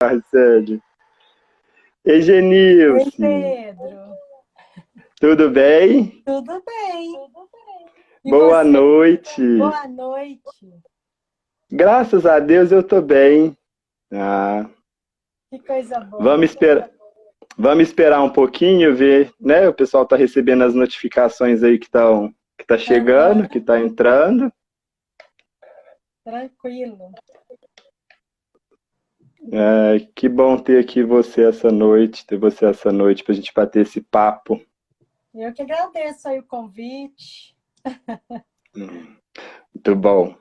Marcelo. Ei, Oi, Genilce, Pedro. tudo bem? Tudo bem? E Boa você? noite. Boa noite. Graças a Deus eu tô bem. Ah, Que coisa boa. vamos esperar, vamos esperar um pouquinho, ver, né? O pessoal tá recebendo as notificações aí que tá chegando, Aham, que tá entrando. tranquilo. Que bom ter aqui você essa noite, ter você essa noite pra gente bater esse papo. Eu que agradeço aí o convite. Muito bom.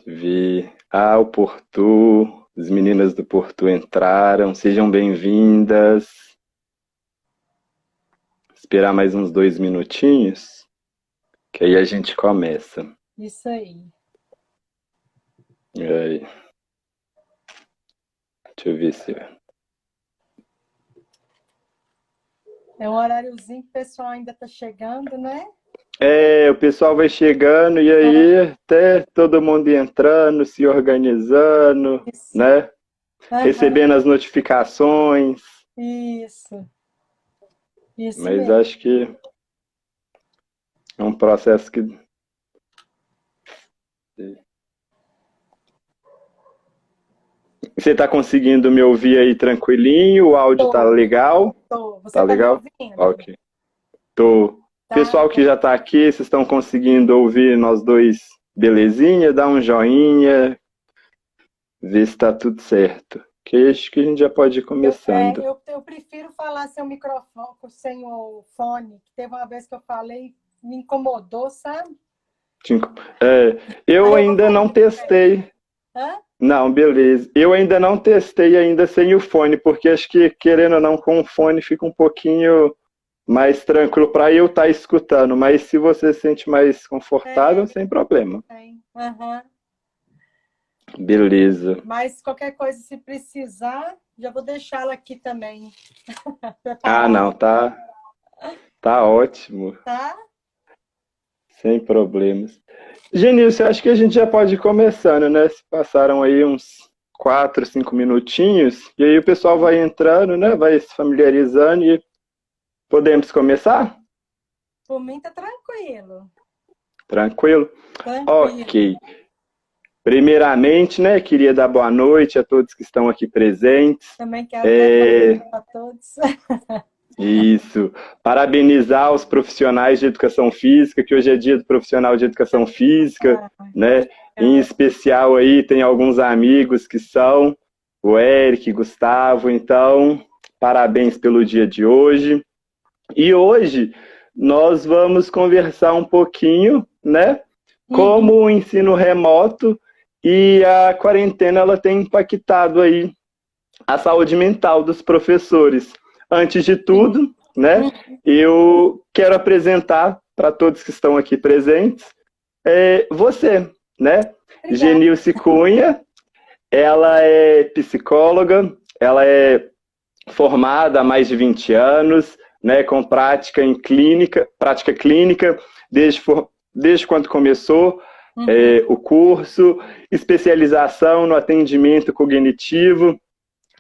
Vi. Ah, o Porto, as meninas do Porto entraram, sejam bem-vindas. Esperar mais uns 2 minutinhos, que aí a gente começa. Isso aí. Aí, deixa eu ver se. É um horáriozinho que o pessoal ainda está chegando, né? O pessoal vai chegando e aí até todo mundo entrando, se organizando, Isso. né? Aham, Recebendo as notificações, isso. Isso mas mesmo. acho que é um processo que. Você está conseguindo me ouvir aí tranquilinho? O áudio tá Tô, legal? tô. Você Tá está me legal? ouvindo? Ok. Tô. Tá Pessoal que já bom. tá aqui, vocês estão conseguindo ouvir nós dois belezinha? Dá um joinha, vê se tá tudo certo. Que acho que a gente já pode ir começando. Eu prefiro falar sem o microfone, sem o fone. Teve uma vez que eu falei, me incomodou, sabe? Cinco. Eu Aí eu vou ainda falar não mais perto. testei. Hã? Não, beleza. Eu ainda não testei ainda sem o fone, porque acho que, querendo ou não, com o fone fica um pouquinho mais tranquilo para eu estar escutando. Mas se você se sente mais confortável, Tem, sem problema. tem. Aham. Beleza. Mas qualquer coisa, se precisar, já vou deixá-la aqui também, Ah, não, preparada, tá ótimo. tá? Sem problemas. Genilson, eu acho que a gente já pode ir começando, né? Se passaram aí uns 4, 5 minutinhos, e aí o pessoal vai entrando, né? Vai se familiarizando e podemos começar? Por mim tá tranquilo. Tranquilo? Tranquilo. Ok. Primeiramente, né, queria dar boa noite a todos que estão aqui presentes. Também quero dar boa É, noite para todos. Isso. Parabenizar os profissionais de educação física, que hoje é dia do profissional de educação física, Ah, né? Em obrigada. especial aí tem alguns amigos que são o Eric, Gustavo, então parabéns pelo dia de hoje. E hoje nós vamos conversar um pouquinho, né? Uhum. Como o ensino remoto e a quarentena ela tem impactado aí a saúde mental dos professores. Antes de Sim. tudo, né, Uhum. eu quero apresentar para todos que estão aqui presentes você, né? Obrigada. Genilce Cunha, ela é psicóloga, ela é formada há mais de 20 anos, né, com prática clínica, desde quando começou Uhum. o curso, especialização no atendimento cognitivo,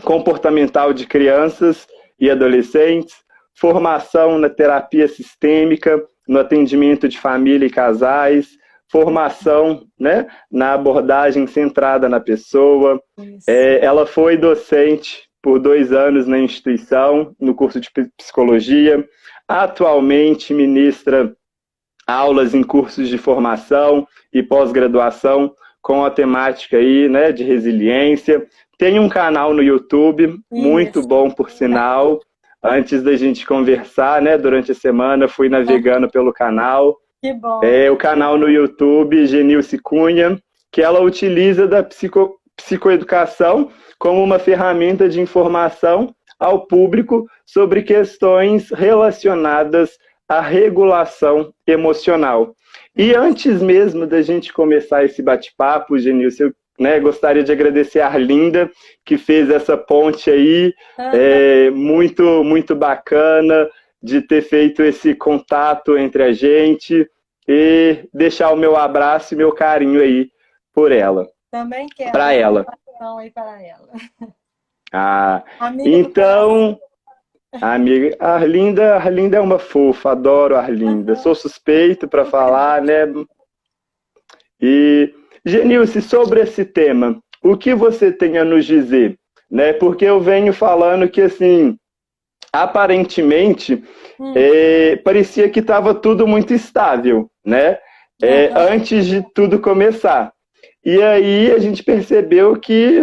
comportamental de crianças e adolescentes, formação na terapia sistêmica, no atendimento de família e casais, formação, né, na abordagem centrada na pessoa. Isso. Ela foi docente por 2 anos na instituição, no curso de psicologia. Atualmente ministra aulas em cursos de formação e pós-graduação com a temática aí, né, de resiliência. Tem um canal no YouTube, muito Isso. bom por sinal. Antes da gente conversar, né, durante a semana, fui navegando pelo canal. Que bom. O canal no YouTube, Genilce Cunha, que ela utiliza da psicoeducação como uma ferramenta de informação ao público sobre questões relacionadas à regulação emocional. E antes mesmo da gente começar esse bate-papo, Genilce, eu, né, gostaria de agradecer a Arlinda, que fez essa ponte aí, Aham. muito, muito bacana, de ter feito esse contato entre a gente e deixar o meu abraço e meu carinho aí por ela, Também quero. para ela. coração aí para ela. Ah, Amiga do coração. então, amiga, a Arlinda é uma fofa, adoro a Arlinda. Sou suspeito para falar, né? E, Genilce, sobre esse tema, o que você tem a nos dizer? Né? Porque eu venho falando que, assim, aparentemente, parecia que estava tudo muito estável, né? Antes de tudo começar. E aí a gente percebeu que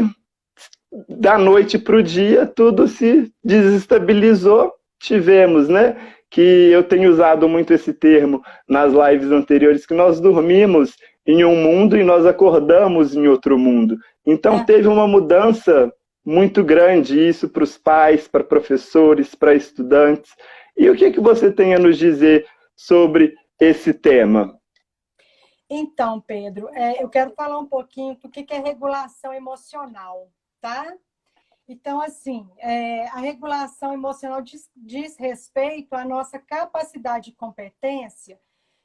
da noite para o dia tudo se desestabilizou. Tivemos, né? Que eu tenho usado muito esse termo nas lives anteriores, que nós dormimos em um mundo e nós acordamos em outro mundo. Então teve uma mudança muito grande isso para os pais, para professores, para estudantes. E o que você tem a nos dizer sobre esse tema? Então, Pedro, eu quero falar um pouquinho do que é regulação emocional, tá? Então, assim, a regulação emocional diz respeito à nossa capacidade e competência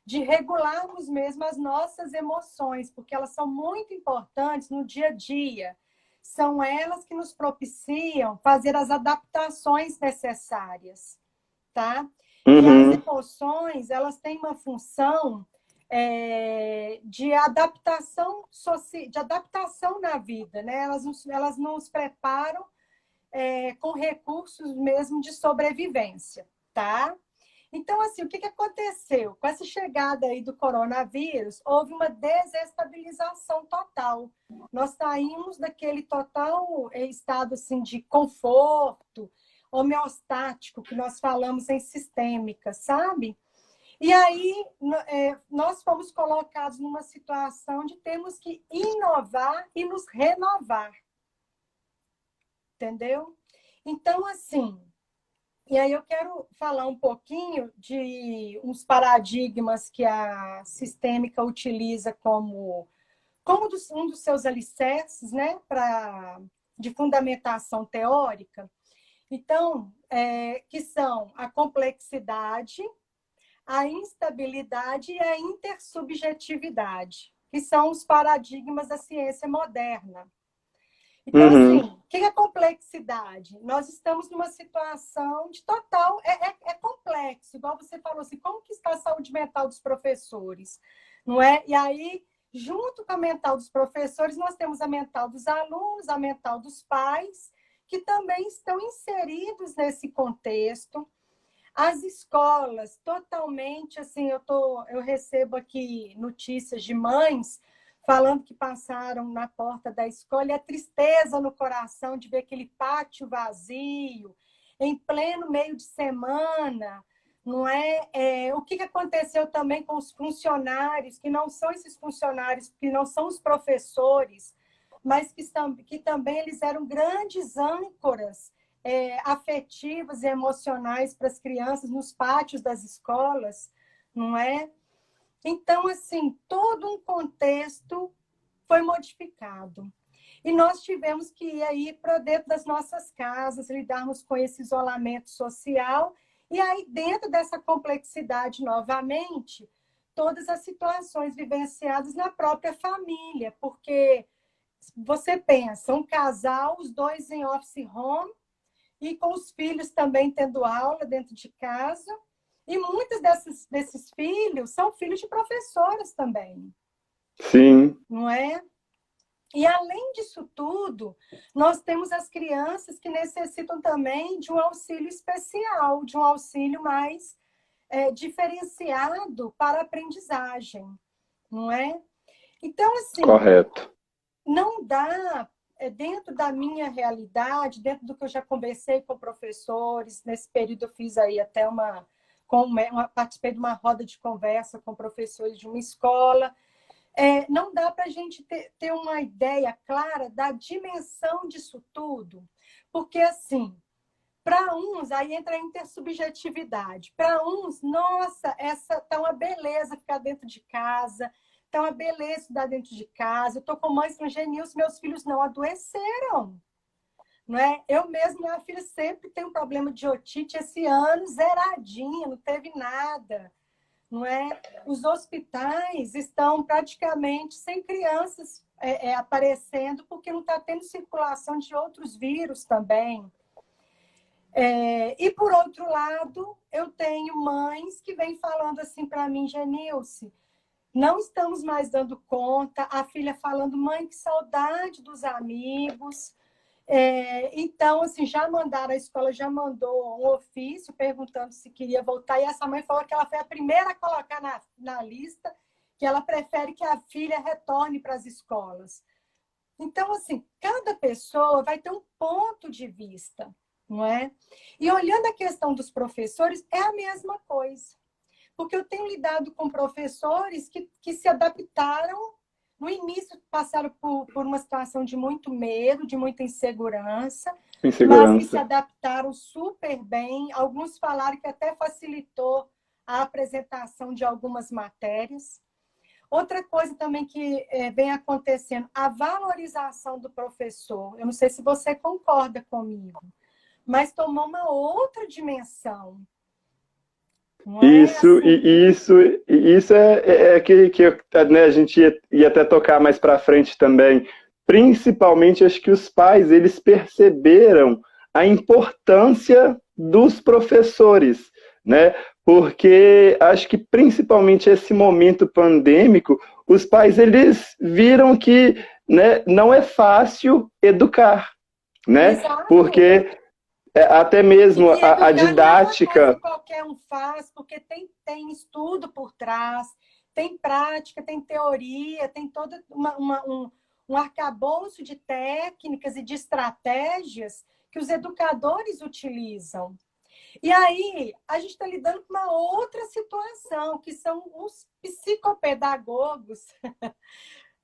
de regularmos mesmo as nossas emoções, porque elas são muito importantes no dia a dia. São elas que nos propiciam fazer as adaptações necessárias, tá? E as emoções, elas têm uma função de adaptação na vida, né? Elas nos preparam com recursos mesmo de sobrevivência, tá? Então, assim, o que aconteceu? Com essa chegada aí do coronavírus, houve uma desestabilização total. Nós saímos daquele total estado assim, de conforto homeostático que nós falamos em sistêmica, sabe? E aí nós fomos colocados numa situação de termos que inovar e nos renovar. Entendeu? Então, assim, e aí eu quero falar um pouquinho de uns paradigmas que a sistêmica utiliza como um dos seus alicerces, né, de fundamentação teórica. Então, que são a complexidade, a instabilidade e a intersubjetividade, que são os paradigmas da ciência moderna. Então, assim, o que é complexidade? Nós estamos numa situação de total... É complexo, igual você falou assim, como que está a saúde mental dos professores? Não é? E aí, junto com a mental dos professores, nós temos a mental dos alunos, a mental dos pais, que também estão inseridos nesse contexto. As escolas, totalmente, assim, eu recebo aqui notícias de mães falando que passaram na porta da escola e a tristeza no coração de ver aquele pátio vazio, em pleno meio de semana, não é? O que aconteceu também com os funcionários, que não são esses funcionários, que não são os professores, mas que também eles eram grandes âncoras afetivas e emocionais para as crianças nos pátios das escolas, não é? Então, assim, todo um contexto foi modificado. E nós tivemos que ir aí para dentro das nossas casas, lidarmos com esse isolamento social, e aí, dentro dessa complexidade, novamente, todas as situações vivenciadas na própria família, porque você pensa, um casal, os dois em office home, e com os filhos também tendo aula dentro de casa. E muitos desses filhos são filhos de professoras também. Sim. Não é? E, além disso tudo, nós temos as crianças que necessitam também de um auxílio especial, de um auxílio mais diferenciado para a aprendizagem. Não é? Então, assim... Correto. Não dá... dentro da minha realidade, dentro do que eu já conversei com professores, nesse período eu fiz aí até participei de uma roda de conversa com professores de uma escola, não dá para a gente ter uma ideia clara da dimensão disso tudo, porque assim, para uns, aí entra a intersubjetividade, para uns, nossa, essa tá uma beleza ficar dentro de casa, então, é beleza estudar dentro de casa. Eu estou com mães com Genilce, meus filhos não adoeceram. Não é? Eu mesma, minha filha sempre tem um problema de otite. Esse ano, zeradinha, não teve nada. Não é? Os hospitais estão praticamente sem crianças aparecendo porque não está tendo circulação de outros vírus também. E, por outro lado, eu tenho mães que vêm falando assim para mim, Genilce, não estamos mais dando conta, a filha falando, mãe, que saudade dos amigos. Então, assim, já mandaram, a escola já mandou um ofício perguntando se queria voltar, e essa mãe falou que ela foi a primeira a colocar na lista que ela prefere que a filha retorne para as escolas. Então, assim, cada pessoa vai ter um ponto de vista, não é? E olhando a questão dos professores, é a mesma coisa. Porque eu tenho lidado com professores que se adaptaram, no início passaram por uma situação de muito medo, de muita insegurança, mas que se adaptaram super bem. Alguns falaram que até facilitou a apresentação de algumas matérias. Outra coisa também que vem acontecendo, a valorização do professor. Eu não sei se você concorda comigo, mas tomou uma outra dimensão. Isso é que né, a gente ia até tocar mais para frente também. Principalmente, acho que os pais, eles perceberam a importância dos professores, né? Porque acho que principalmente esse momento pandêmico, os pais, eles viram que, né, não é fácil educar, né? Exato. Porque até mesmo a didática. Não é uma coisa que qualquer um faz, porque tem estudo por trás, tem prática, tem teoria, tem todo um arcabouço de técnicas e de estratégias que os educadores utilizam. E aí, a gente está lidando com uma outra situação, que são os psicopedagogos,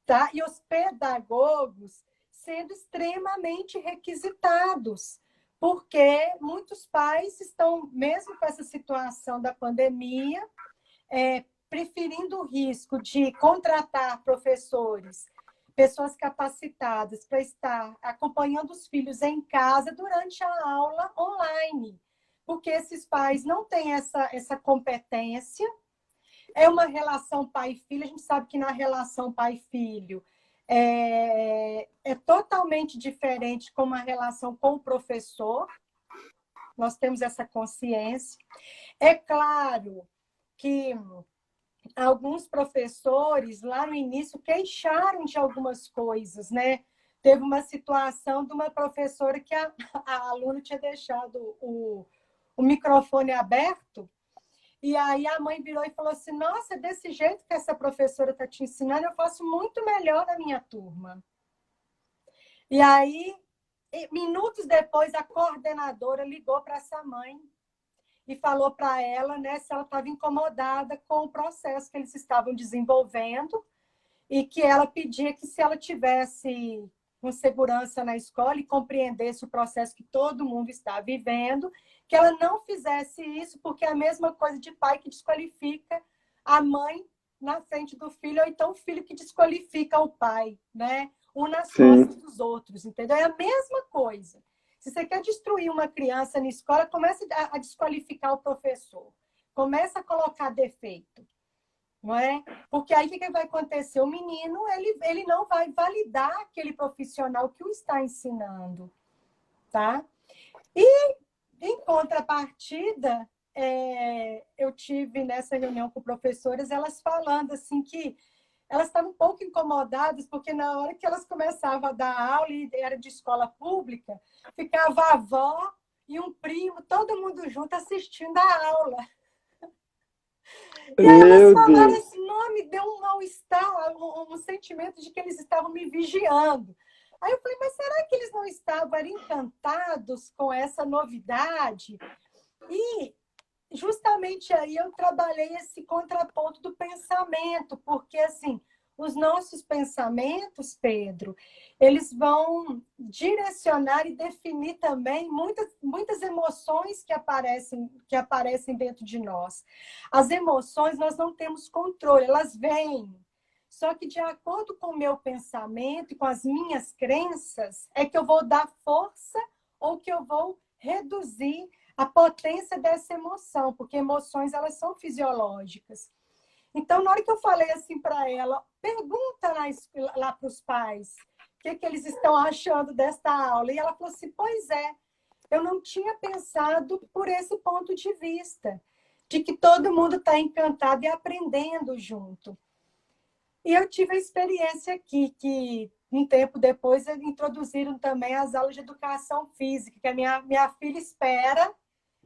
tá? E os pedagogos sendo extremamente requisitados, porque muitos pais estão, mesmo com essa situação da pandemia, preferindo o risco de contratar professores, pessoas capacitadas para estar acompanhando os filhos em casa durante a aula online, porque esses pais não têm essa competência. É uma relação pai e filho, a gente sabe que na relação pai e filho é totalmente diferente com uma relação com o professor. Nós temos essa consciência. É claro que alguns professores, lá no início, queixaram de algumas coisas, né? Teve uma situação de uma professora que a aluna tinha deixado o microfone aberto, e aí a mãe virou e falou assim, nossa, desse jeito que essa professora está te ensinando, eu faço muito melhor na minha turma. E aí, minutos depois, a coordenadora ligou para essa mãe e falou para ela, né, se ela estava incomodada com o processo que eles estavam desenvolvendo e que ela pedia que, se ela tivesse com segurança na escola e compreendesse o processo que todo mundo está vivendo, que ela não fizesse isso, porque é a mesma coisa de pai que desqualifica a mãe na frente do filho, ou então o filho que desqualifica o pai, né? Um nas costas dos outros, entendeu? É a mesma coisa. Se você quer destruir uma criança na escola, comece a desqualificar o professor. Começa a colocar defeito. Não é? Porque aí o que vai acontecer? O menino ele não vai validar aquele profissional que o está ensinando. Tá? E, em contrapartida, eu tive nessa reunião com professoras, elas falando assim que elas estavam um pouco incomodadas, porque na hora que elas começavam a dar aula, e era de escola pública, ficava a avó e um primo, todo mundo junto assistindo a aula. E aí elas falaram assim, não, me deu um mal-estar, um sentimento de que eles estavam me vigiando. Aí eu falei, mas será que eles não estavam encantados com essa novidade? E justamente aí eu trabalhei esse contraponto do pensamento, porque assim, os nossos pensamentos, Pedro, eles vão direcionar e definir também muitas emoções que aparecem dentro de nós. As emoções nós não temos controle, elas vêm. Só que de acordo com o meu pensamento e com as minhas crenças, é que eu vou dar força ou que eu vou reduzir a potência dessa emoção, porque emoções elas são fisiológicas. Então, na hora que eu falei assim para ela, pergunta lá para os pais o que eles estão achando desta aula. E ela falou assim, pois é, eu não tinha pensado por esse ponto de vista, de que todo mundo está encantado e aprendendo junto. E eu tive a experiência aqui, que um tempo depois eles introduziram também as aulas de educação física, que a minha filha espera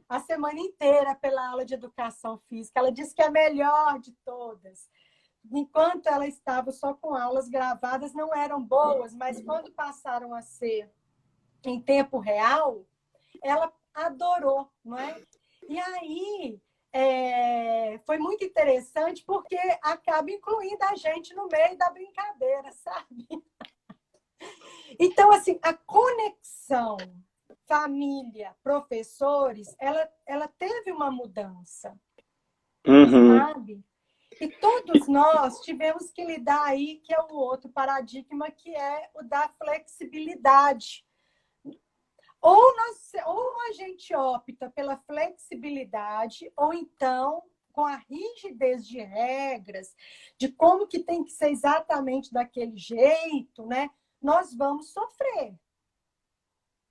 a semana inteira pela aula de educação física. Ela disse que é a melhor de todas. Enquanto ela estava só com aulas gravadas, não eram boas, mas quando passaram a ser em tempo real, ela adorou, não é? E aí foi muito interessante porque acaba incluindo a gente no meio da brincadeira, sabe? Então, assim, a conexão família, professores, ela teve uma mudança, sabe? E todos nós tivemos que lidar aí, que é o outro paradigma, que é o da flexibilidade. Ou a gente opta pela flexibilidade, ou então, com a rigidez de regras, de como que tem que ser exatamente daquele jeito, né? Nós vamos sofrer.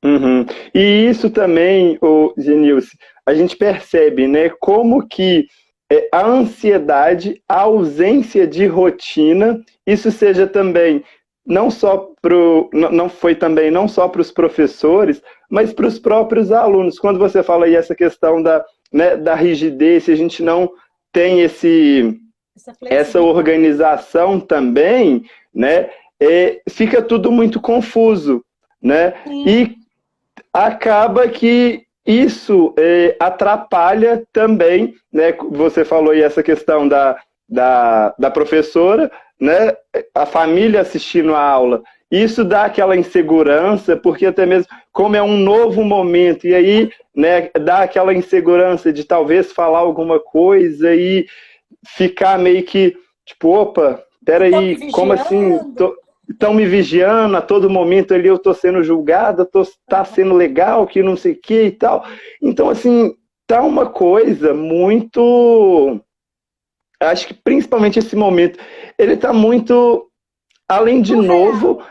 Uhum. E isso também, Genilce, a gente percebe, né, como que a ansiedade, a ausência de rotina, isso seja também não só não foi também não só para os professores, mas para os próprios alunos. Quando você fala aí essa questão da, né, da rigidez, se a gente não tem essa organização também, né, fica tudo muito confuso, né? E acaba que isso atrapalha também, né? Você falou aí essa questão da professora, né? A família assistindo a aula. Isso dá aquela insegurança, porque até mesmo como é um novo momento, e aí, né, dá aquela insegurança de talvez falar alguma coisa e ficar meio que, tipo, opa, peraí, como assim? Estão me vigiando a todo momento ali, eu estou sendo julgada, está sendo legal, que não sei o que e tal. Então, assim, tá uma coisa muito... Acho que principalmente esse momento, ele está muito, além de surreal, novo,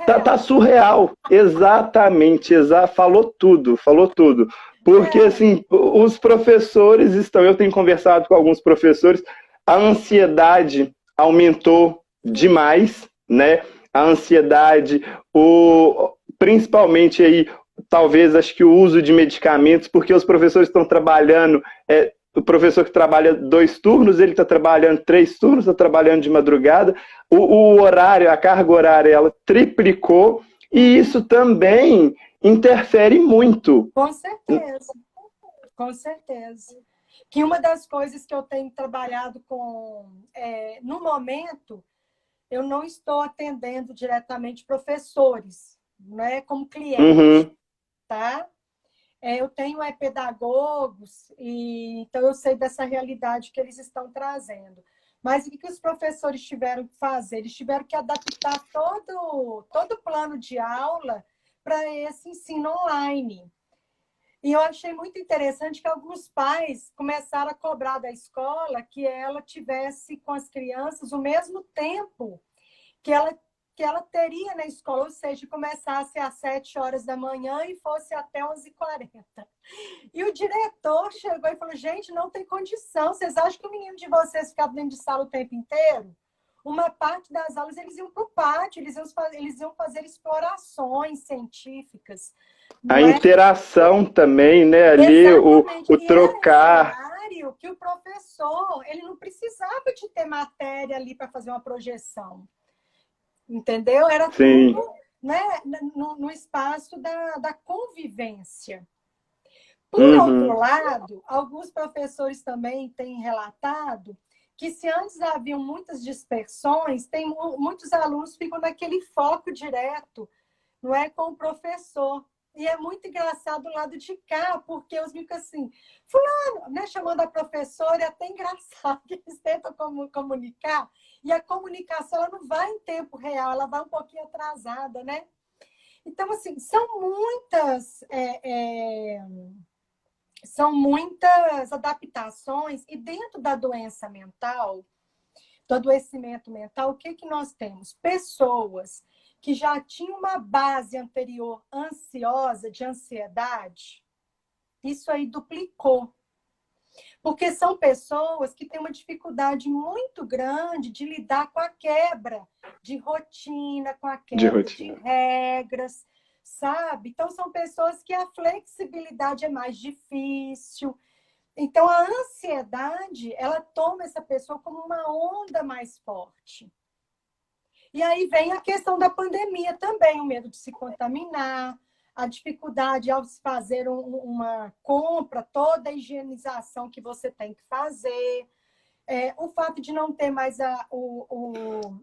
tá surreal. Exatamente, falou tudo, falou tudo. Porque, assim, os professores estão... Eu tenho conversado com alguns professores, a ansiedade aumentou demais, né? A ansiedade, principalmente aí, talvez, acho que o uso de medicamentos, porque os professores estão trabalhando, o professor que trabalha 2 turnos, ele está trabalhando 3 turnos, está trabalhando de madrugada, o horário, a carga horária, ela triplicou, e isso também interfere muito. Com certeza, com certeza. Que uma das coisas que eu tenho trabalhado no momento, eu não estou atendendo diretamente professores, né, como cliente, tá? Eu tenho pedagogos, então eu sei dessa realidade que eles estão trazendo. Mas o que os professores tiveram que fazer? Eles tiveram que adaptar todo o plano de aula para esse ensino online. E eu achei muito interessante que alguns pais começaram a cobrar da escola que ela tivesse com as crianças o mesmo tempo que ela teria na escola, ou seja, começasse às 7 horas da manhã e fosse até 11h40. E o diretor chegou e falou, gente, não tem condição, vocês acham que o menino de vocês ficava dentro de sala o tempo inteiro? Uma parte das aulas eles iam para o pátio, eles iam fazer explorações científicas. A interação também, né? Ali, o trocar. Era horário que o professor, ele não precisava de ter matéria ali para fazer uma projeção. Entendeu? Era Sim. tudo, né, no espaço da convivência. Por outro lado, alguns professores também têm relatado que se antes haviam muitas dispersões, muitos alunos ficam naquele foco direto, não é, com o professor. E é muito engraçado do lado de cá, porque os ficam assim, fulano, né, chamando a professora, é até engraçado que eles tentam comunicar, e a comunicação ela não vai em tempo real, ela vai um pouquinho atrasada, né? Então, assim, são muitas são muitas adaptações, e dentro da doença mental, do adoecimento mental, o que que nós temos? Pessoas que já tinham uma base anterior ansiosa, de ansiedade, isso aí duplicou. Porque são pessoas que têm uma dificuldade muito grande de lidar com a quebra de rotina, com a De quebra de rotina. regras, sabe? Então, são pessoas que a flexibilidade é mais difícil. Então, a ansiedade, ela toma essa pessoa como uma onda mais forte. E aí vem a questão da pandemia também, o medo de se contaminar, a dificuldade ao se fazer uma compra, toda a higienização que você tem que fazer, o fato de não ter mais a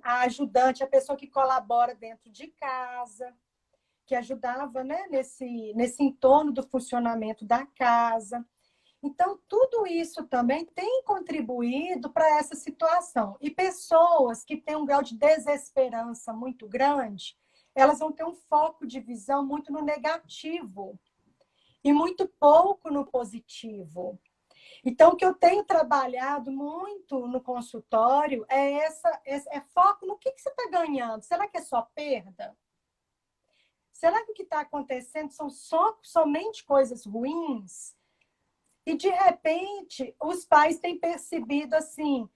ajudante, a pessoa que colabora dentro de casa, que ajudava, né, nesse entorno do funcionamento da casa. Então, tudo isso também tem contribuído para essa situação. E pessoas que têm um grau de desesperança muito grande, elas vão ter um foco de visão muito no negativo e muito pouco no positivo. Então, o que eu tenho trabalhado muito no consultório é foco no que você está ganhando. Será que é só perda? Será que o que está acontecendo são somente coisas ruins? E, de repente, os pais têm percebido assim,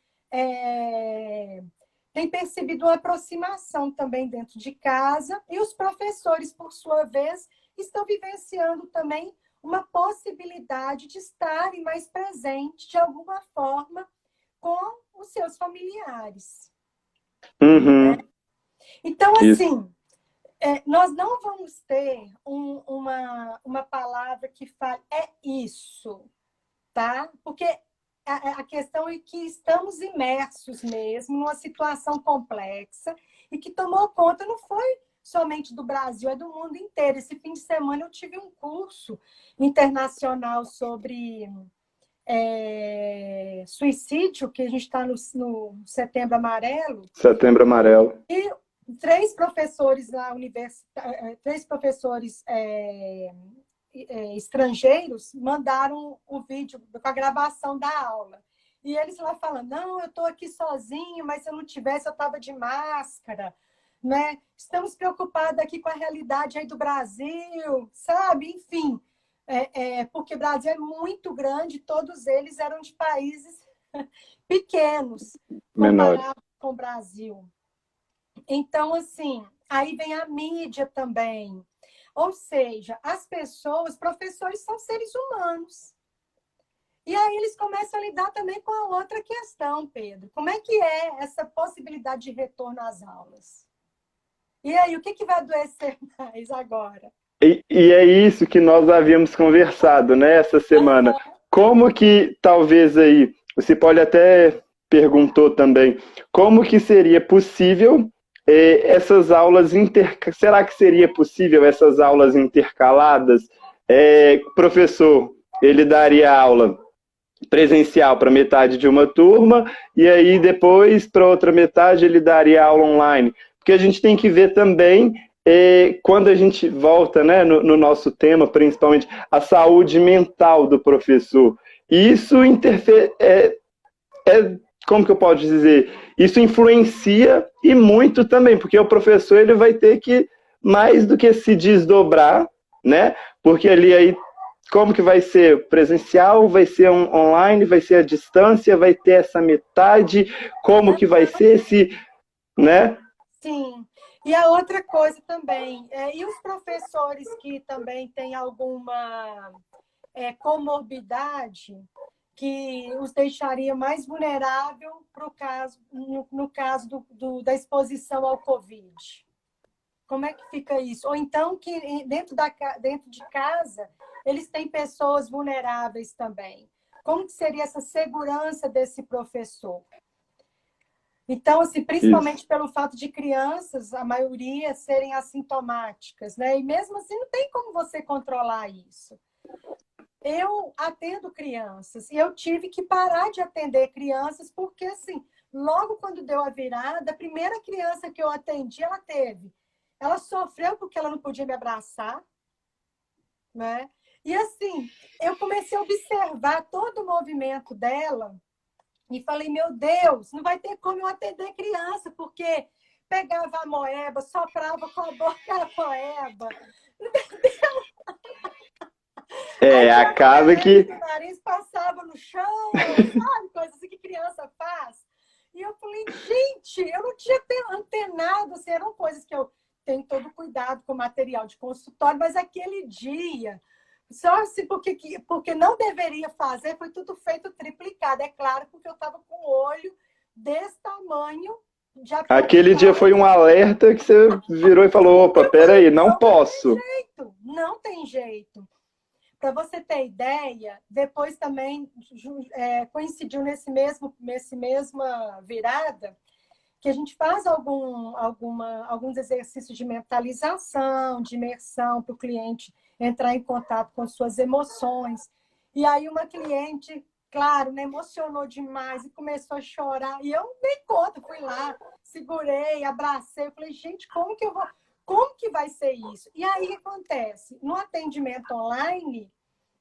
têm percebido uma aproximação também dentro de casa, e os professores, por sua vez, estão vivenciando também uma possibilidade de estarem mais presentes, de alguma forma, com os seus familiares. Né? Uhum, Então, isso. assim, nós não vamos ter uma palavra que fale é isso, tá? Porque a questão é que estamos imersos mesmo numa situação complexa e que tomou conta, não foi somente do Brasil, é do mundo inteiro. Esse fim de semana eu tive um curso internacional sobre suicídio, que a gente está no Setembro Amarelo, Setembro Amarelo. e três professores na universidade, três professores estrangeiros mandaram o vídeo com a gravação da aula. E eles lá falando, não, eu estou aqui sozinho, mas se eu não tivesse, eu estava de máscara. Né? Estamos preocupados aqui com a realidade aí do Brasil, sabe? Enfim, porque o Brasil é muito grande, todos eles eram de países pequenos, Menores. comparados com o Brasil. Então, assim, aí vem a mídia também. Ou seja, as pessoas, professores são seres humanos. E aí eles começam a lidar também com a outra questão, Pedro. Como é que é essa possibilidade de retorno às aulas? E aí, o que vai adoecer mais agora? E é isso que nós havíamos conversado, né, essa semana. Como que talvez aí, você pode até perguntou também, como que seria possível essas aulas será que seria possível essas aulas intercaladas? Professor, ele daria aula presencial para metade de uma turma e aí depois para outra metade ele daria aula online, porque a gente tem que ver também quando a gente volta, né, no nosso tema, principalmente a saúde mental do professor. E isso interfere, como que eu posso dizer? Isso influencia e muito também, porque o professor ele vai ter que mais do que se desdobrar, né? Porque ali aí como que vai ser presencial, vai ser online, vai ser a distância, vai ter essa metade, como que vai ser esse, né? Sim. E a outra coisa também, e os professores que também têm alguma comorbidade que os deixaria mais vulnerável para o caso, no caso da exposição ao Covid. Como é que fica isso? Ou então que dentro de casa eles têm pessoas vulneráveis também. Como que seria essa segurança desse professor? Então, assim, Isso. principalmente pelo fato de crianças, a maioria serem assintomáticas, né? E mesmo assim não tem como você controlar isso. Eu atendo crianças e eu tive que parar de atender crianças porque, assim, logo quando deu a virada, a primeira criança que eu atendi, ela sofreu porque ela não podia me abraçar, né? E assim, eu comecei a observar todo o movimento dela e falei, meu Deus, não vai ter como eu atender criança, porque pegava a moeba, soprava com a boca a moeba. Aí tirava a Acaba moeba que do nariz, passava no chão, sabe? Coisa assim que criança faz. E eu falei, gente, eu não tinha antenado, assim, eram coisas que eu tenho todo cuidado com material de consultório, mas aquele dia, só assim, porque não deveria fazer, foi tudo feito triplicado. É claro, porque eu estava com o olho desse tamanho, já aquele dia preocupado. foi um alerta que você virou e falou, opa, peraí, não Não tem posso. jeito, não tem jeito. Para você ter ideia, depois também coincidiu nesse mesma virada, que a gente faz alguns exercícios de mentalização, de imersão, para o cliente entrar em contato com suas emoções. E aí uma cliente, claro, né, emocionou demais e começou a chorar. E eu não dei conta, fui lá, segurei, abracei, eu falei, gente, como que vai ser isso? E aí o que acontece? No atendimento online,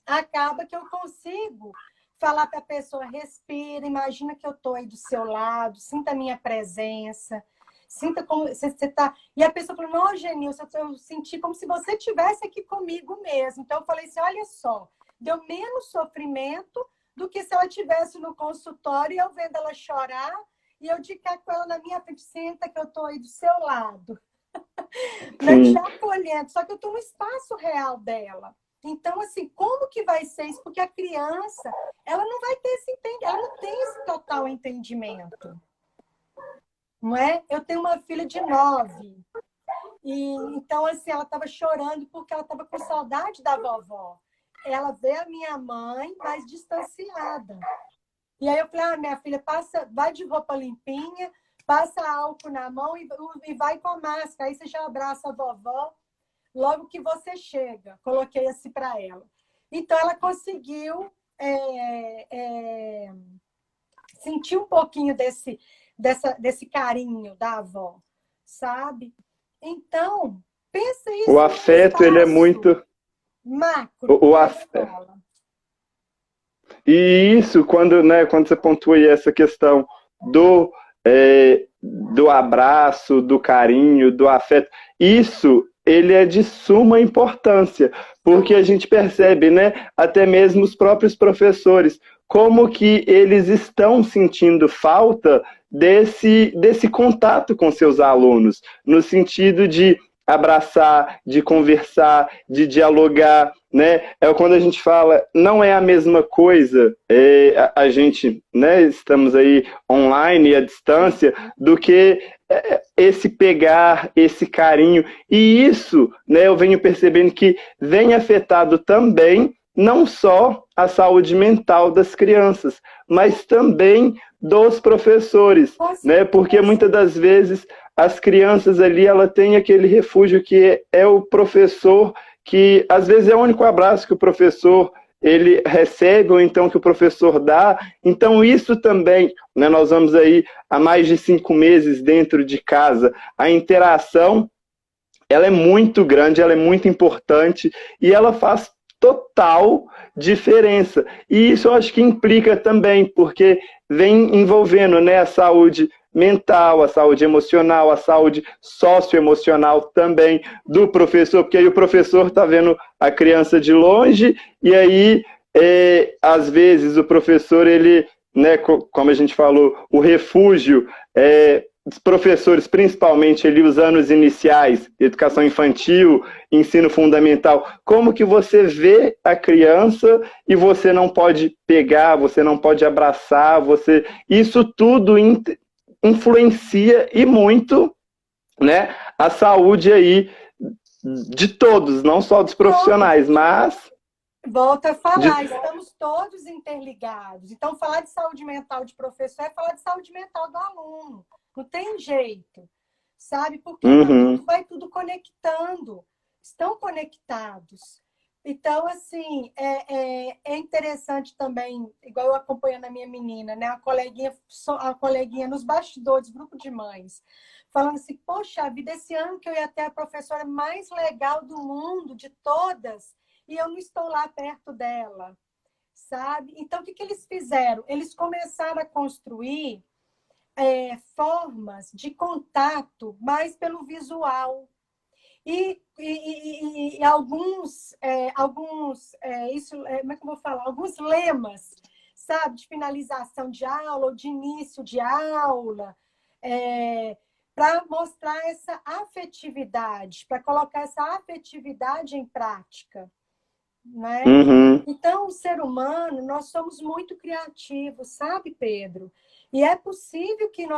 acaba que eu consigo falar para a pessoa, respira, imagina que eu estou aí do seu lado, sinta a minha presença, sinta como você está... E a pessoa falou, não, Genilson, eu senti como se você estivesse aqui comigo mesmo. Então eu falei assim, olha só, deu menos sofrimento do que se ela estivesse no consultório e eu vendo ela chorar e eu de cá com ela na minha frente, senta que eu estou aí do seu lado. Né, te Sim. acolhendo, só que eu estou no espaço real dela. Então, assim, como que vai ser isso? Porque a criança, ela não vai ter ela não tem esse total entendimento, não é? Eu tenho uma filha de 9, e então, assim, ela estava chorando porque ela estava com saudade da vovó. Ela vê a minha mãe mais distanciada. E aí eu falei, minha filha, vai de roupa limpinha, passa álcool na mão e vai com a máscara. Aí você já abraça a vovó logo que você chega. Coloquei assim para ela. Então, ela conseguiu sentir um pouquinho desse carinho da avó, sabe? Então, pensa O isso num afeto, ele é espaço muito... macro, O, o que é a af... escola. E isso, quando você pontua aí essa questão do, do abraço, do carinho, do afeto, isso ele é de suma importância, porque a gente percebe, né, até mesmo os próprios professores, como que eles estão sentindo falta desse contato com seus alunos, no sentido de abraçar, de conversar, de dialogar, né? É quando a gente fala, não é a mesma coisa, a gente, né, estamos aí online, à distância, do que esse pegar, esse carinho. E isso, né, eu venho percebendo que vem afetado também não só a saúde mental das crianças, mas também dos professores, né? Porque muitas das vezes as crianças ali, ela tem aquele refúgio que é o professor, que às vezes é o único abraço que o professor ele recebe, ou então que o professor dá. Então isso também, né, nós vamos aí há mais de 5 meses dentro de casa, a interação ela é muito grande, ela é muito importante e ela faz total diferença. E isso eu acho que implica também, porque vem envolvendo, né, a saúde mental, a saúde emocional, a saúde socioemocional também do professor, porque aí o professor está vendo a criança de longe e aí, às vezes, o professor, ele, né, como a gente falou, o refúgio os professores, principalmente ali os anos iniciais, educação infantil, ensino fundamental, como que você vê a criança e você não pode pegar, você não pode abraçar, isso tudo influencia e muito, né, a saúde aí de todos, não só dos profissionais, mas... Volto a falar, estamos todos interligados. Então, falar de saúde mental de professor é falar de saúde mental do aluno. Não tem jeito, sabe? Porque vai tudo conectando. Estão conectados. Então, assim, é interessante também, igual eu acompanhando a minha menina, né? A coleguinha nos bastidores, grupo de mães, falando assim, poxa vida, esse ano que eu ia ter a professora mais legal do mundo, de todas, e eu não estou lá perto dela, sabe? Então, o que eles fizeram? Eles começaram a construir formas de contato mais pelo visual. E alguns, como é que eu vou falar? Alguns lemas, sabe, de finalização de aula ou de início de aula, para mostrar essa afetividade, para colocar essa afetividade em prática, né? Uhum. Então, o ser humano, nós somos muito criativos, sabe, Pedro? E é possível que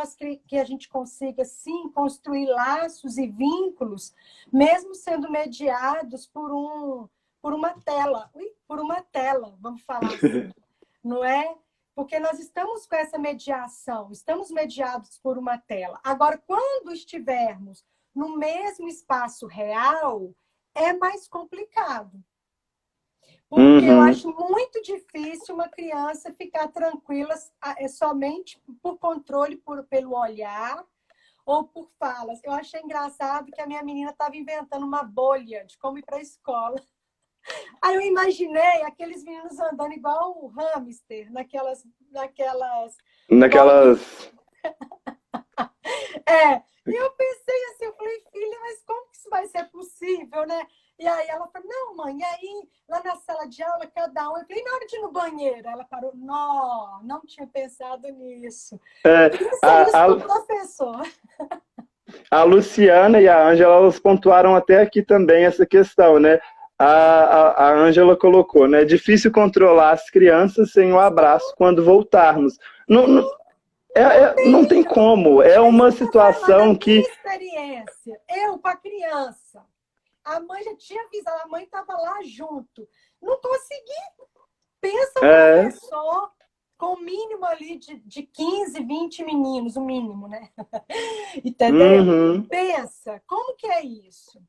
a gente consiga, sim, construir laços e vínculos, mesmo sendo mediados por uma tela. Por uma tela, vamos falar assim, não é? Porque nós estamos com essa mediação, estamos mediados por uma tela. Agora, quando estivermos no mesmo espaço real, é mais complicado. Porque eu acho muito difícil uma criança ficar tranquila somente por controle, pelo olhar ou por falas. Eu achei engraçado que a minha menina estava inventando uma bolha de como ir para a escola. Aí eu imaginei aqueles meninos andando igual o hamster, naquelas... E eu pensei assim, eu falei, filha, mas como que isso vai ser possível, né? E aí ela falou, não, mãe, e aí lá na sala de aula, cada um... Eu falei, na hora de ir no banheiro? Ela parou, não tinha pensado nisso. Pensa isso pro professor. A Luciana e a Ângela, elas pontuaram até aqui também essa questão, né? A Ângela colocou, né? É difícil controlar as crianças sem o abraço quando voltarmos. Não tem como. É uma situação que... experiência, eu com a criança, a mãe já tinha avisado, a mãe estava lá junto. Não consegui. Pensa um professor com o mínimo ali de 15, 20 meninos, o mínimo, né? Entendeu? Uhum. Pensa, como que é isso?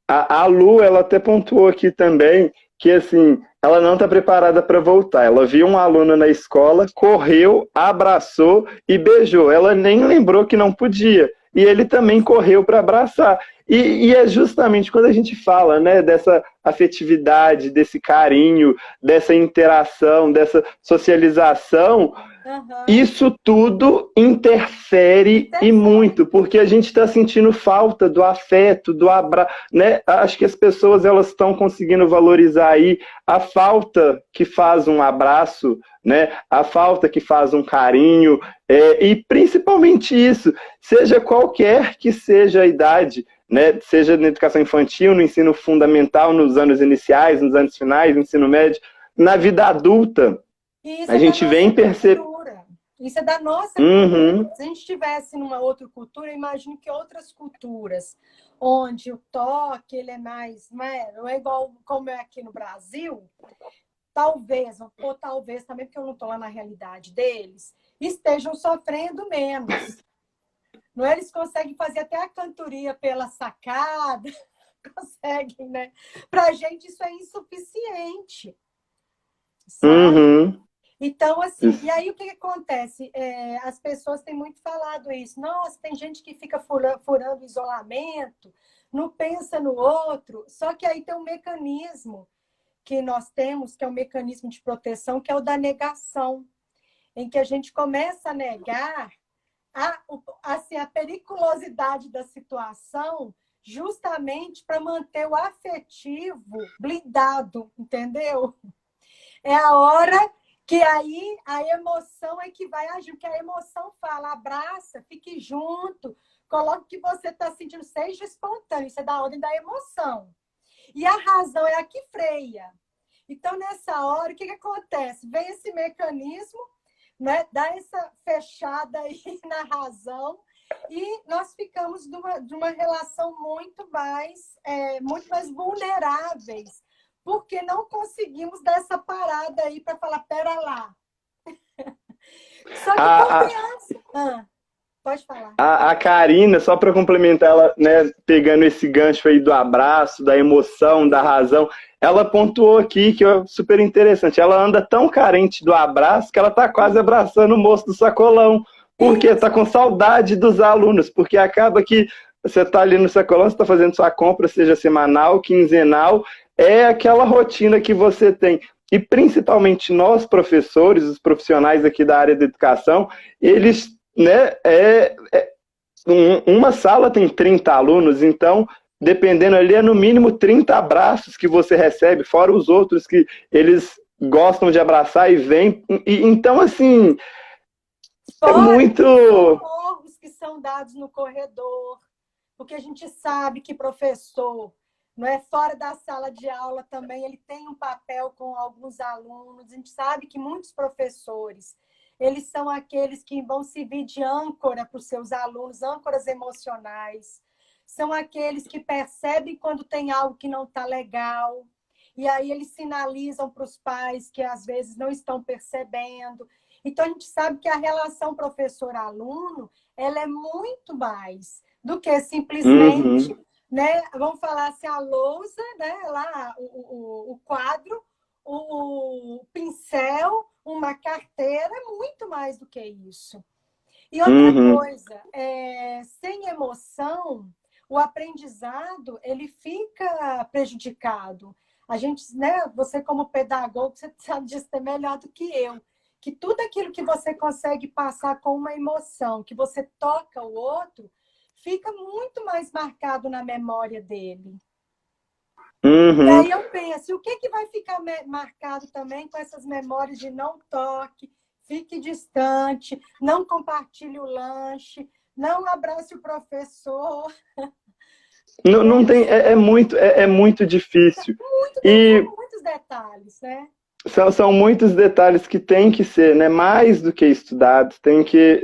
A Lu, ela até pontuou aqui também que, assim, ela não está preparada para voltar. Ela viu um aluno na escola, correu, abraçou e beijou. Ela nem lembrou que não podia. E ele também correu para abraçar. E é justamente quando a gente fala, né, dessa afetividade, desse carinho, dessa interação, dessa socialização, isso tudo interfere e muito, porque a gente está sentindo falta do afeto, do abraço, né? Acho que as pessoas elas estão conseguindo valorizar aí a falta que faz um abraço, né? A falta que faz um carinho, e principalmente isso, seja qualquer que seja a idade, né? Seja na educação infantil, no ensino fundamental, nos anos iniciais, nos anos finais, no ensino médio, na vida adulta. A gente vem percebendo. Isso é da nossa cultura. Se a gente estivesse numa outra cultura, eu imagino que outras culturas, onde o toque ele é mais, não é igual como é aqui no Brasil, talvez, ou talvez também, porque eu não estou lá na realidade deles, estejam sofrendo menos. Não é? Eles conseguem fazer até a cantoria pela sacada, conseguem, né? Para a gente isso é insuficiente. Sabe? Então, assim, e aí o que acontece? As pessoas têm muito falado isso. Nossa, tem gente que fica furando isolamento, não pensa no outro. Só que aí tem um mecanismo que nós temos, que é o mecanismo de proteção, que é o da negação, em que a gente começa a negar a periculosidade da situação justamente para manter o afetivo blindado, entendeu? É a hora que aí a emoção é que vai agir, porque a emoção fala, abraça, fique junto, coloque o que você está sentindo, seja espontâneo, isso é da ordem da emoção. E a razão é a que freia. Então, nessa hora, o que acontece? Vem esse mecanismo, né, dá essa fechada aí na razão, e nós ficamos de uma relação muito mais vulneráveis, porque não conseguimos dar essa parada aí para falar, pera lá. Só que criança... Pode falar. A Karina, só para complementar ela, né, pegando esse gancho aí do abraço, da emoção, da razão, ela pontuou aqui que é super interessante. Ela anda tão carente do abraço que ela está quase abraçando o moço do sacolão, porque está com saudade dos alunos, porque acaba que você está ali no sacolão, você está fazendo sua compra, seja semanal, quinzenal, é aquela rotina que você tem. E principalmente nós, professores, os profissionais aqui da área da educação, eles, né, uma sala tem 30 alunos, então, dependendo ali, é no mínimo 30 abraços que você recebe, fora os outros que eles gostam de abraçar e vêm. Então, assim, é Fora muito. os que são dados no corredor, porque a gente sabe que professor, não é, fora da sala de aula também, ele tem um papel com alguns alunos. A gente sabe que muitos professores, eles são aqueles que vão servir de âncora para os seus alunos, âncoras emocionais. São aqueles que percebem quando tem algo que não está legal. E aí eles sinalizam para os pais que às vezes não estão percebendo. Então, a gente sabe que a relação professor-aluno, ela é muito mais do que simplesmente, Uhum, né? Vamos falar assim, a lousa, né? Lá, o quadro, o pincel, uma carteira, é muito mais do que isso. E outra uhum. coisa, sem emoção, o aprendizado ele fica prejudicado. A gente, né, você como pedagogo, você sabe disso até melhor do que eu, que tudo aquilo que você consegue passar com uma emoção, que você toca o outro, fica muito mais marcado na memória dele. E Uhum. aí eu penso, o que vai ficar marcado também com essas memórias de não toque, fique distante, não compartilhe o lanche, não abrace o professor, Não, não né? tem, é muito difícil. São E muitos detalhes, né? são muitos detalhes que tem que ser, né, mais do que estudados.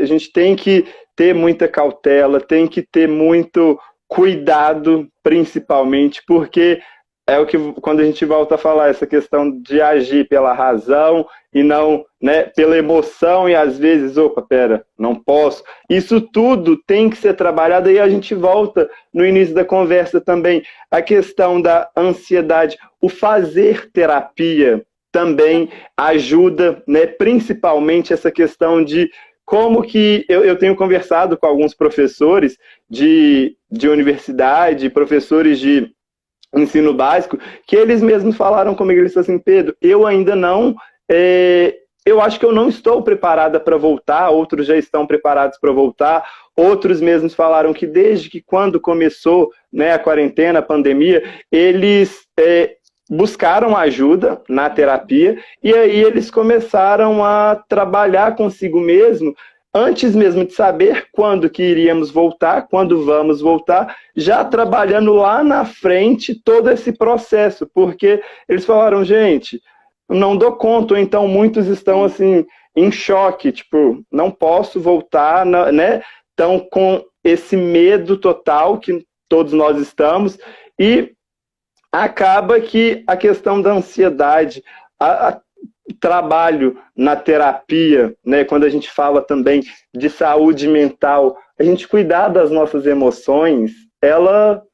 A gente tem que ter muita cautela, tem que ter muito cuidado, principalmente, porque é o que, quando a gente volta a falar, essa questão de agir pela razão e não, né, pela emoção, e às vezes, opa, pera, não posso. Isso tudo tem que ser trabalhado, e a gente volta no início da conversa também, a questão da ansiedade, o fazer terapia também ajuda, né, principalmente essa questão de como que eu tenho conversado com alguns professores de universidade, professores de ensino básico, que eles mesmos falaram comigo, eles falaram assim, Pedro, eu ainda não, eu acho que eu não estou preparada para voltar, outros já estão preparados para voltar, outros mesmos falaram que desde que quando começou, né, a quarentena, a pandemia, eles buscaram ajuda na terapia e aí eles começaram a trabalhar consigo mesmo antes mesmo de saber quando que iríamos voltar, quando vamos voltar, já trabalhando lá na frente todo esse processo, porque eles falaram, gente, não dou conta, ou então muitos estão assim em choque, tipo, não posso voltar, né? Estão com esse medo total que todos nós estamos e acaba que a questão da ansiedade, a trabalho na terapia, né, quando a gente fala também de saúde mental, a gente cuidar das nossas emoções, ela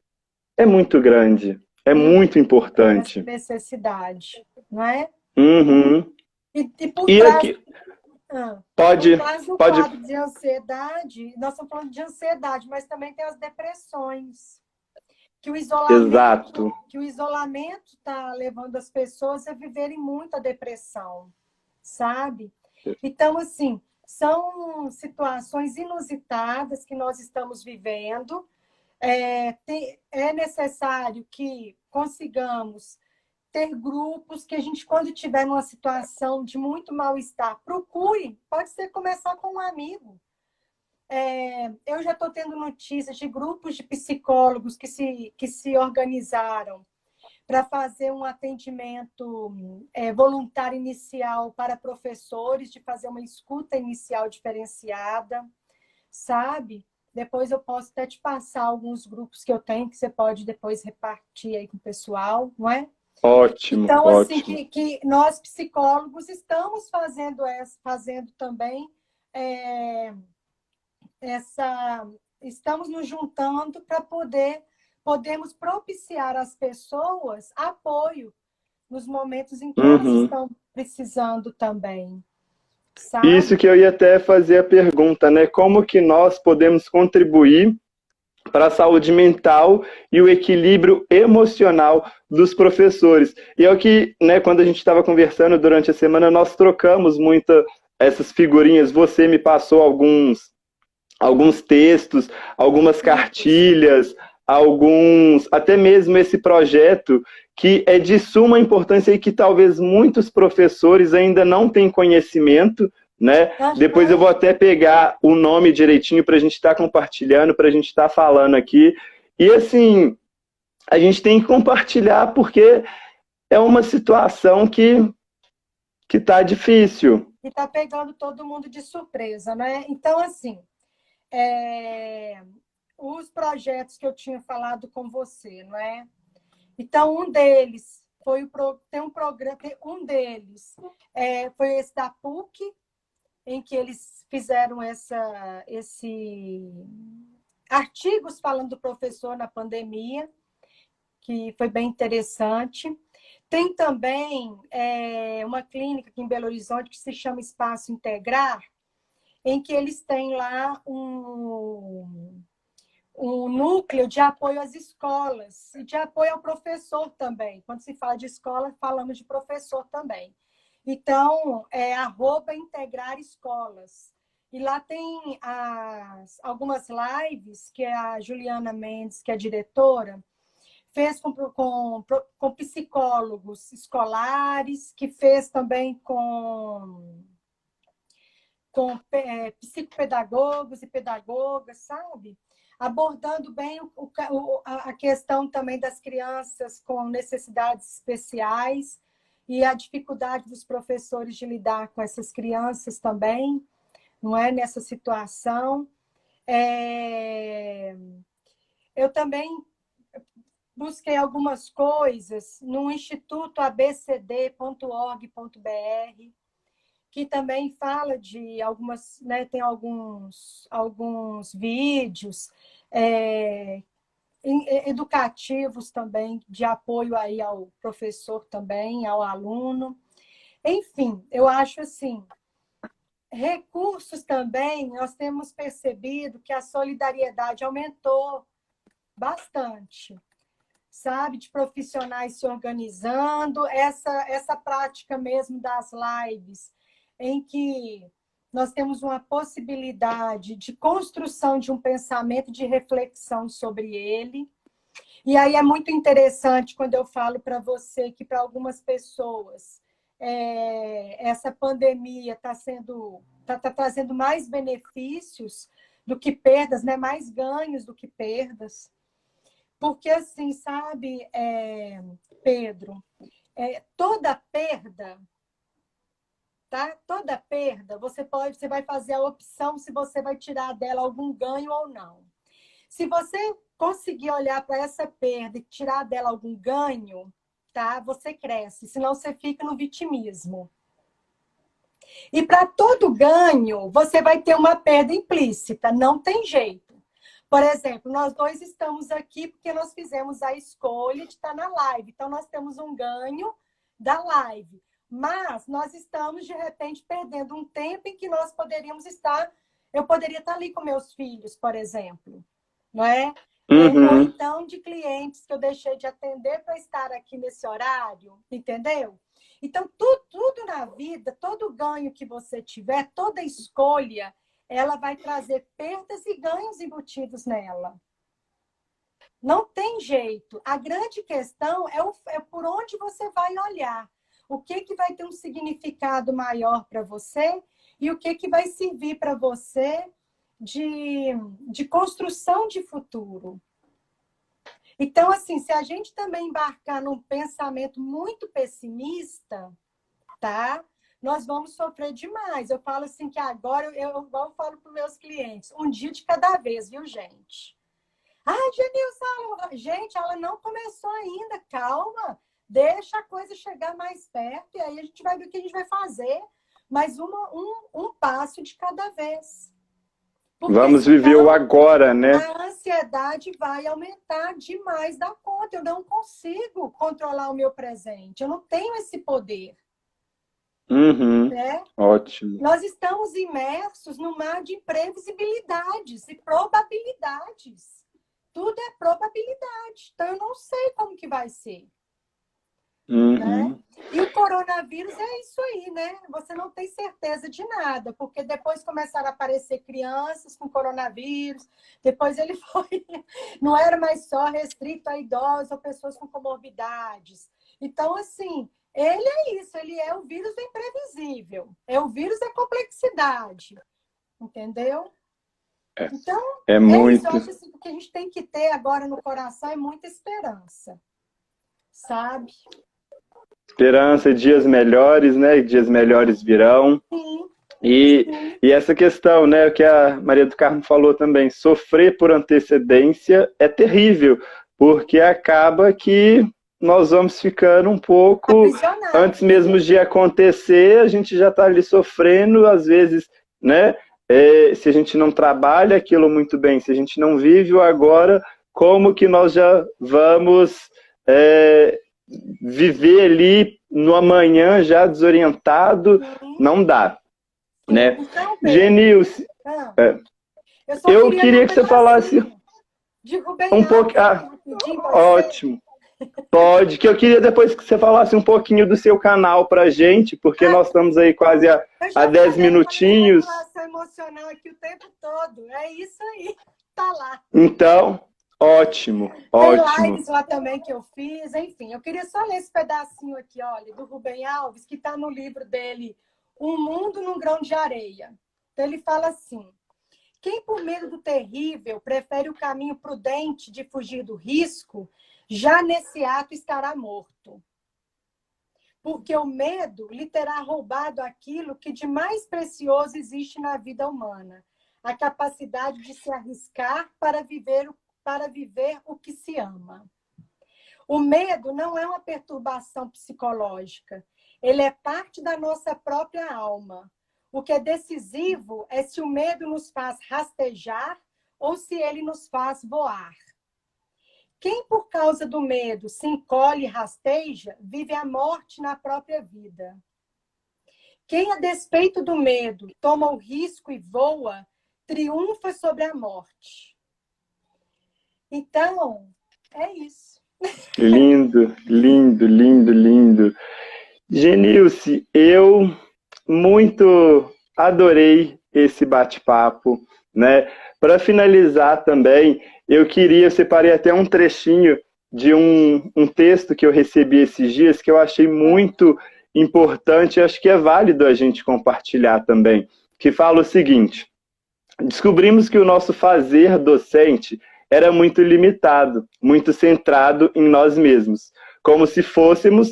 é muito grande, é muito Tem essa importante. necessidade, não é? Uhum. E por E trás, aqui, pode, do pode, quadro de ansiedade, nós estamos falando de ansiedade, mas também tem as depressões. exato. Que o isolamento está levando as pessoas a viverem muita depressão, sabe? Então, assim, são situações inusitadas que nós estamos vivendo. É necessário que consigamos ter grupos que a gente, quando tiver numa situação de muito mal-estar, procure, pode ser começar com um amigo. Eu já estou tendo notícias de grupos de psicólogos que se organizaram para fazer um atendimento voluntário inicial para professores, de fazer uma escuta inicial diferenciada, sabe? Depois eu posso até te passar alguns grupos que eu tenho, que você pode depois repartir aí com o pessoal, não é? Ótimo, Então, assim, ótimo. que nós psicólogos estamos fazendo também estamos nos juntando para podermos propiciar às pessoas apoio nos momentos em que elas Uhum. estão precisando também, Isso sabe? que eu ia até fazer a pergunta, né? Como que nós podemos contribuir para a saúde mental e o equilíbrio emocional dos professores. E é o que, né, quando a gente estava conversando durante a semana, nós trocamos muito essas figurinhas. Você me passou alguns textos, algumas cartilhas, até mesmo esse projeto que é de suma importância e que talvez muitos professores ainda não têm conhecimento, né? Depois eu vou até pegar o nome direitinho para a gente estar compartilhando, para a gente estar falando aqui. E assim, a gente tem que compartilhar porque é uma situação que está difícil. E está pegando todo mundo de surpresa, né? Então, assim, os projetos que eu tinha falado com você, não é? Então, um deles foi tem um programa, um deles foi esse da PUC, em que eles fizeram esse artigos falando do professor na pandemia, que foi bem interessante. Tem também uma clínica aqui em Belo Horizonte que se chama Espaço Integrar, em que eles têm lá um núcleo de apoio às escolas e de apoio ao professor também. Quando se fala de escola, falamos de professor também. Então, @integrar escolas. E lá tem algumas lives que a Juliana Mendes, que é a diretora, fez com psicólogos escolares, que fez também com psicopedagogos e pedagogas, sabe? Abordando bem a questão também das crianças com necessidades especiais e a dificuldade dos professores de lidar com essas crianças também, não é? Nessa situação. Eu também busquei algumas coisas no Instituto abcd.org.br, que também fala de algumas, né, tem alguns vídeos educativos também, de apoio aí ao professor também, ao aluno. Enfim, eu acho assim, recursos também, nós temos percebido que a solidariedade aumentou bastante, sabe? De profissionais se organizando, essa prática mesmo das lives, em que nós temos uma possibilidade de construção de um pensamento, de reflexão sobre ele. E aí é muito interessante quando eu falo para você que para algumas pessoas essa pandemia está trazendo mais benefícios do que perdas, né? Mais ganhos do que perdas. Porque, assim, sabe, Pedro, toda perda, tá? Toda perda, você vai fazer a opção se você vai tirar dela algum ganho ou não. Se você conseguir olhar para essa perda e tirar dela algum ganho, tá? Você cresce, senão você fica no vitimismo. E para todo ganho, você vai ter uma perda implícita, não tem jeito. Por exemplo, nós dois estamos aqui porque nós fizemos a escolha de estar na live. Então, nós temos um ganho da live. Mas nós estamos, de repente, perdendo um tempo em que nós poderíamos estar... Eu poderia estar ali com meus filhos, por exemplo. Não é? Ou então de clientes que eu deixei de atender para estar aqui nesse horário. Entendeu? Então, tudo na vida, todo ganho que você tiver, toda escolha, ela vai trazer perdas e ganhos embutidos nela. Não tem jeito. A grande questão é por onde você vai olhar. O que vai ter um significado maior para você e o que vai servir para você de construção de futuro. Então, assim, se a gente também embarcar num pensamento muito pessimista, tá? Nós vamos sofrer demais. Eu falo assim que agora, eu falo para os meus clientes, um dia de cada vez, viu, gente? Genilson, gente, ela não começou ainda, calma, deixa a coisa chegar mais perto e aí a gente vai ver o que a gente vai fazer, mas um passo de cada vez. Porque vamos viver o agora, né? A ansiedade vai aumentar demais da conta. Eu não consigo controlar o meu presente, eu não tenho esse poder. Né? Ótimo. Nós estamos imersos no mar de imprevisibilidades e probabilidades. tudo é probabilidade. Então, eu não sei como que vai ser. Uhum. Né? E o coronavírus é isso aí, né? Você não tem certeza de nada, porque depois começaram a aparecer crianças com coronavírus, depois ele foi, não era mais só restrito a idosos ou pessoas com comorbidades. Então, assim, ele é isso, ele é o vírus do imprevisível, é o vírus da complexidade, entendeu? Então, é isso, muito. eu acho assim, que a gente tem que ter agora no coração é muita esperança, sabe? Esperança, dias melhores, né? Dias melhores virão. Sim. E essa questão, né, o que a Maria do Carmo falou também, sofrer por antecedência é terrível, porque acaba que nós vamos ficando um pouco, antes mesmo de acontecer, a gente já está ali sofrendo, às vezes, né, se a gente não trabalha aquilo muito bem, se a gente não vive o agora, como que nós já vamos viver ali no amanhã já desorientado? Não dá. Né? Então, Genilce, eu queria que você falasse um pouco. Ótimo. Pode, que eu queria depois que você falasse um pouquinho do seu canal pra gente, porque nós estamos aí quase a 10 minutinhos. Eu emocional aqui o tempo todo, é isso aí, tá lá. Então, ótimo, ótimo. Tem lives lá também que eu fiz, enfim, eu queria só ler esse pedacinho aqui, olha, do Rubem Alves, que está no livro dele, Um Mundo num Grão de Areia. Então ele fala assim: quem por medo do terrível prefere o caminho prudente de fugir do risco, já nesse ato estará morto. Porque o medo lhe terá roubado aquilo que de mais precioso existe na vida humana, a capacidade de se arriscar para viver o que se ama. O medo não é uma perturbação psicológica, ele é parte da nossa própria alma. O que é decisivo é se o medo nos faz rastejar ou se ele nos faz voar. Quem, por causa do medo, se encolhe e rasteja, vive a morte na própria vida. Quem, a despeito do medo, toma o risco e voa, triunfa sobre a morte. Então, é isso. Lindo, lindo, lindo, lindo. Genilce, eu muito adorei esse bate-papo, né? Para finalizar também, eu separei até um trechinho de um texto que eu recebi esses dias, que eu achei muito importante, acho que é válido a gente compartilhar também, que fala o seguinte: descobrimos que o nosso fazer docente era muito limitado, muito centrado em nós mesmos, como se fôssemos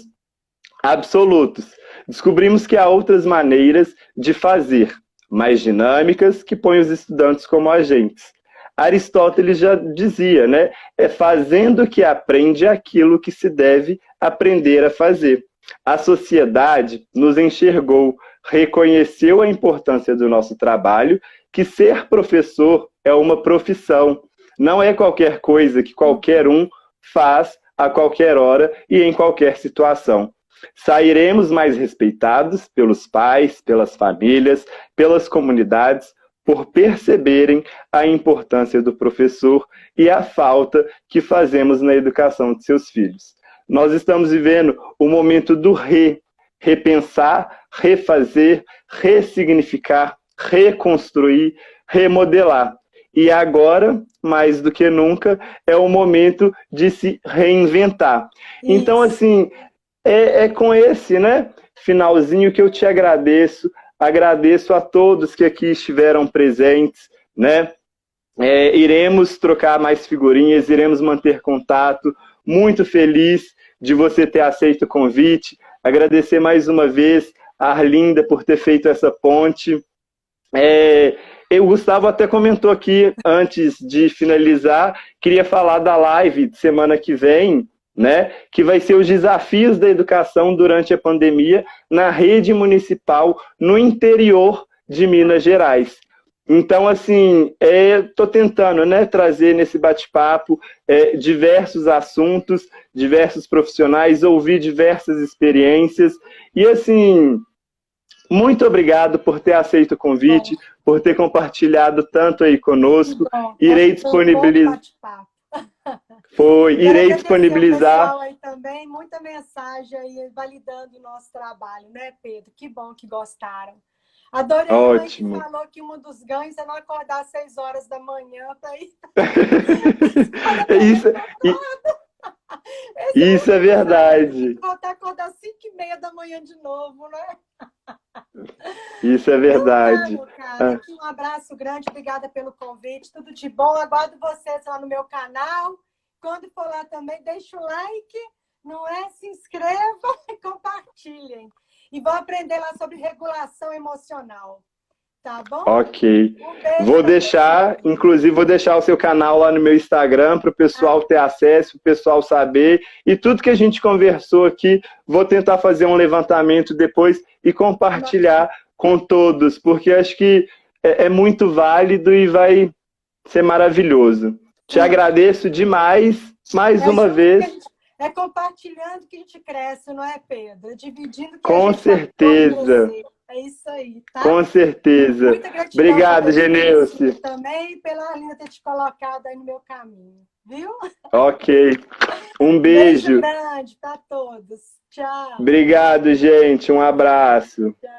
absolutos. Descobrimos que há outras maneiras de fazer, mais dinâmicas, que põem os estudantes como agentes. Aristóteles já dizia, né? É fazendo que aprende aquilo que se deve aprender a fazer. A sociedade nos enxergou, reconheceu a importância do nosso trabalho, que ser professor é uma profissão. Não é qualquer coisa que qualquer um faz a qualquer hora e em qualquer situação. Sairemos mais respeitados pelos pais, pelas famílias, pelas comunidades, por perceberem a importância do professor e a falta que fazemos na educação de seus filhos. Nós estamos vivendo o momento do repensar, refazer, ressignificar, reconstruir, remodelar. E agora, mais do que nunca, é o momento de se reinventar. Isso. Então, assim, é com esse, né, finalzinho que eu te agradeço. Agradeço a todos que aqui estiveram presentes, né? Iremos trocar mais figurinhas, iremos manter contato. Muito feliz de você ter aceito o convite. Agradecer mais uma vez a Arlinda por ter feito essa ponte. O Gustavo até comentou aqui, antes de finalizar, queria falar da live de semana que vem, né, que vai ser os desafios da educação durante a pandemia na rede municipal no interior de Minas Gerais. Então, assim, estou tentando, né, trazer nesse bate-papo diversos assuntos, diversos profissionais, ouvir diversas experiências. E, assim, muito obrigado por ter aceito o convite, por ter compartilhado tanto aí conosco. Irei disponibilizar. Foi, Quero irei agradecer ao disponibilizar. pessoal aí também, muita mensagem aí validando o nosso trabalho, né, Pedro? Que bom que gostaram. Adorei, mãe, que Ótimo. falou que um dos ganhos é não acordar às 6 horas da manhã para ir. Isso, Esse isso é motivo verdade. voltar a acordar às 5h30 da manhã de novo, né? Isso é Então tá, verdade. meu cara. Ah, Aqui um abraço grande, obrigada pelo convite. Tudo de bom. Aguardo vocês lá no meu canal. Quando for lá também, deixa o like, não é? Se inscrevam e compartilhem. E vão aprender lá sobre regulação emocional. Tá bom? ok. Um beijo Vou para todo deixar, mundo. inclusive, vou deixar o seu canal lá no meu Instagram para o pessoal ter acesso, para o pessoal saber. E tudo que a gente conversou aqui, vou tentar fazer um levantamento depois e compartilhar com todos, porque acho que é muito válido e vai ser maravilhoso. Te agradeço demais, mais É uma junto que a vez. gente, é compartilhando que a gente cresce, não é, Pedro? É dividindo que a Com gente pode certeza, crescer. É isso aí, tá? com certeza. Muita gratidão por Obrigado, ter me conhecido Geneuce. também e pela Aline ter te colocado aí no meu caminho, viu? Ok. Um Beijo beijo. grande para todos. Tchau. Obrigado, gente. Um abraço. Tchau.